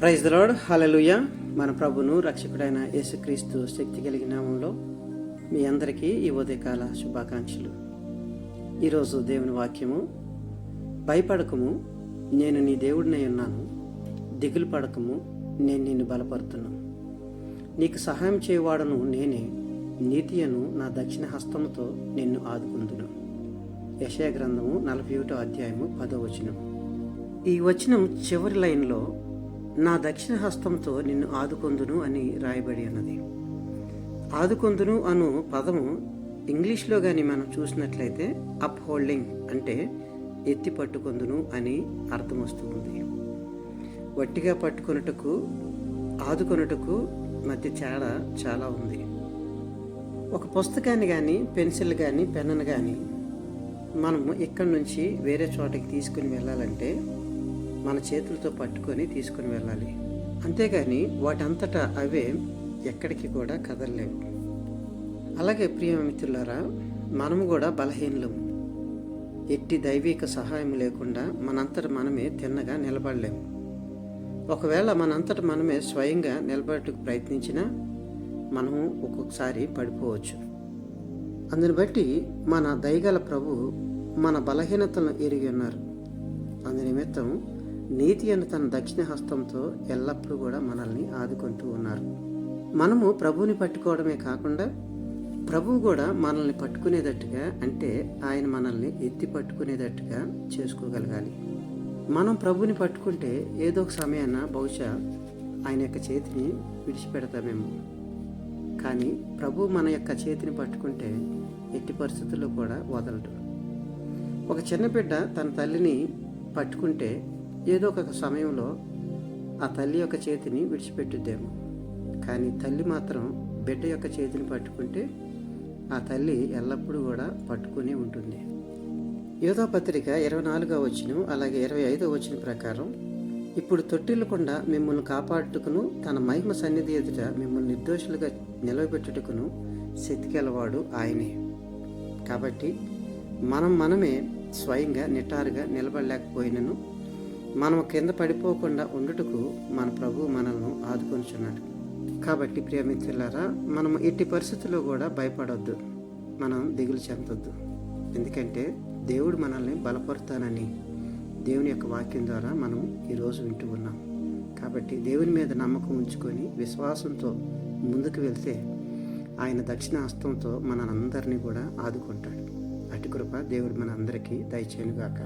Praise the lord. హల్లెలూయా. మన ప్రభును రక్షకుడైన యేసుక్రీస్తు శక్తి కలిగిన నామంలో మీ అందరికీ ఈ ఉదయకాల శుభాకాంక్షలు. ఈరోజు దేవుని వాక్యము, భయపడకము, నేను నీ దేవుడినై ఉన్నాను, దిగులు పడకము, నేను నిన్ను బలపరుతున్నాను, నీకు సహాయం చేయవాడను నేనే, నీతియను నా దక్షిణ హస్తముతో నిన్ను ఆదుకుందును. యెషయా గ్రంథము 41వ అధ్యాయము 10వ వచనం. ఈ వచనం చివరి లైన్లో నా దక్షిణ హస్తంతో నిన్ను ఆదుకొందును అని రాయబడి ఉన్నది. ఆదుకొందును అను పదము ఇంగ్లీష్లో కానీ మనం చూసినట్లయితే అప్ హోల్డింగ్ అంటే ఎత్తి పట్టుకొందును అని అర్థం వస్తుంది. వట్టిగా పట్టుకొనుటకు ఆదుకొనుటకు మధ్య తేడా చాలా ఉంది. ఒక పుస్తకాన్ని కానీ పెన్సిల్ కానీ పెన్నును కానీ మనము ఇక్కడి నుంచి వేరే చోటకి తీసుకుని వెళ్ళాలంటే మన చేతులతో పట్టుకొని తీసుకుని వెళ్ళాలి. అంతేగాని వాటంతటా అవే ఎక్కడికి కూడా కదలలేవు. అలాగే ప్రియ మిత్రులారా, మనము కూడా బలహీనలము. ఎట్టి దైవిక సహాయం లేకుండా మనంతట మనమే తిన్నగా నిలబడలేము. ఒకవేళ మనంతట మనమే స్వయంగా నిలబడటకు ప్రయత్నించినా మనము ఒక్కొక్కసారి పడిపోవచ్చు. అందుని బట్టి మన దయగల ప్రభు మన బలహీనతలను ఎరిగి ఉన్నారు. అందునిమిత్తం నీతి అని తన దక్షిణ హస్తంతో ఎల్లప్పుడూ కూడా మనల్ని ఆదుకుంటూ ఉన్నారు. మనము ప్రభువుని పట్టుకోవడమే కాకుండా ప్రభువు కూడా మనల్ని పట్టుకునేటట్టుగా, అంటే ఆయన మనల్ని ఎత్తి పట్టుకునేటట్టుగా చేసుకోగలగాలి. మనం ప్రభువుని పట్టుకుంటే ఏదో ఒక సమయాన బహుశా ఆయన యొక్క చేతిని విడిచిపెడతామేమో. కానీ ప్రభువు మన యొక్క చేతిని పట్టుకుంటే ఎట్టి పరిస్థితుల్లో కూడా వదలడు. ఒక చిన్న బిడ్డ తన తల్లిని పట్టుకుంటే ఏదో ఒక సమయంలో ఆ తల్లి యొక్క చేతిని విడిచిపెట్టుద్దేమో. కానీ తల్లి మాత్రం బిడ్డ యొక్క చేతిని పట్టుకుంటే ఆ తల్లి ఎల్లప్పుడూ కూడా పట్టుకునే ఉంటుంది. యోధా పత్రిక 24వ వచనం అలాగే 25వ వచనం ప్రకారం, ఇప్పుడు తొట్టిల్లకుండా మిమ్మల్ని కాపాడుటకును తన మహిమ సన్నిధి ఎదుట మిమ్మల్ని నిర్దోషులుగా నిలవబెట్టుటకును శక్తిగలవాడు ఆయనే. కాబట్టి మనమే స్వయంగా నిటారుగా నిలబడలేకపోయినను మనము కింద పడిపోకుండా ఉండుటకు మన ప్రభు మనల్ని ఆదుకొనిచున్నాడు. కాబట్టి ప్రియమిత్రులారా, మనం ఎట్టి పరిస్థితుల్లో కూడా భయపడొద్దు, మనం దిగులు చెందొద్దు. ఎందుకంటే దేవుడు మనల్ని బలపరుతానని దేవుని యొక్క వాక్యం ద్వారా మనం ఈరోజు వింటూ ఉన్నాం. కాబట్టి దేవుని మీద నమ్మకం ఉంచుకొని విశ్వాసంతో ముందుకు వెళ్తే ఆయన దక్షిణ హస్తంతో మనందరినీ కూడా ఆదుకుంటాడు. అటు కృప దేవుడు మనందరికీ దయచేయునుగాక.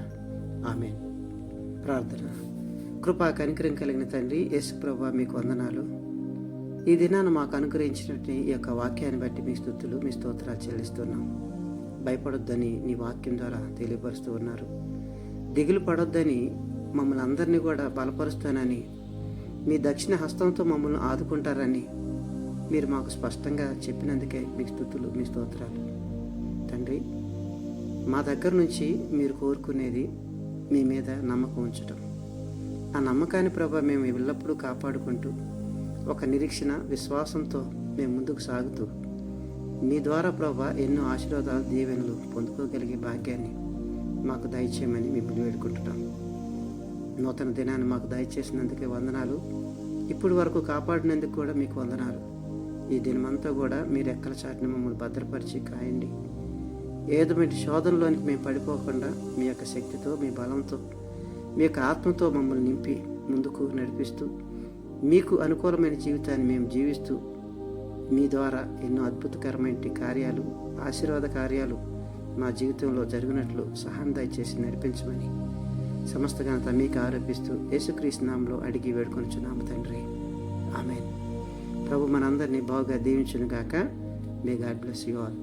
ఆమేన్. ప్రార్థన. కృపా కనికరం కలిగిన తండ్రి యేసు ప్రభువా, మీకు వందనాలు. ఈ దినాన్ని మాకు అనుగ్రహించినట్టు ఈ యొక్క వాక్యాన్ని బట్టి మీ స్తుతులు, మీ స్తోత్రాలు చెల్లిస్తున్నాం. భయపడొద్దని నీ వాక్యం ద్వారా తెలియపరుస్తూ ఉన్నారు. దిగులు పడొద్దని, మమ్మల్ని అందరినీ కూడా బలపరుస్తానని, మీ దక్షిణ హస్తంతో మమ్మల్ని ఆదుకుంటారని మీరు మాకు స్పష్టంగా చెప్పినందుకే మీకు స్తుతులు, మీ స్తోత్రాలు. తండ్రి, మా దగ్గర నుంచి మీరు కోరుకునేది మీ మీద నమ్మకం ఉంచటం. ఆ నమ్మకాన్ని ప్రభా మేము ఎల్లప్పుడూ కాపాడుకుంటూ ఒక నిరీక్షణ విశ్వాసంతో మేము ముందుకు సాగుతూ మీ ద్వారా ప్రభా ఎన్నో ఆశీర్వాదాలు, దీవెనలు పొందుకోగలిగే భాగ్యాన్ని మాకు దయచేయమని మిమ్మల్ని వేడుకుంటున్నాం. నూతన దినాన్ని మాకు దయచేసినందుకే వందనాలు. ఇప్పటి వరకు కాపాడినందుకు కూడా మీకు వందనాలు. ఈ దినమంతా కూడా మీరు ఎక్కల చాటుని మమ్మల్ని భద్రపరిచి కాయండి. ఏదోటి శోధనలోనికి మేము పడిపోకుండా మీ యొక్క శక్తితో, మీ బలంతో, మీ యొక్క ఆత్మతో మమ్మల్ని నింపి ముందుకు నడిపిస్తూ మీకు అనుకూలమైన జీవితాన్ని మేము జీవిస్తూ మీ ద్వారా ఎన్నో అద్భుతకరమైన కార్యాలు, ఆశీర్వాద కార్యాలు మా జీవితంలో జరిగినట్లు సహాయం దయచేసి నడిపించమని సమస్త ఘనత మీకు ఆరోపిస్తూ యేసుక్రీస్తు నామములో అడిగి వేడుకొనుచున్నాము తండ్రి. ఆమేన్. ప్రభు మనందరినీ బాగా దీవించును గాక. May God bless you all.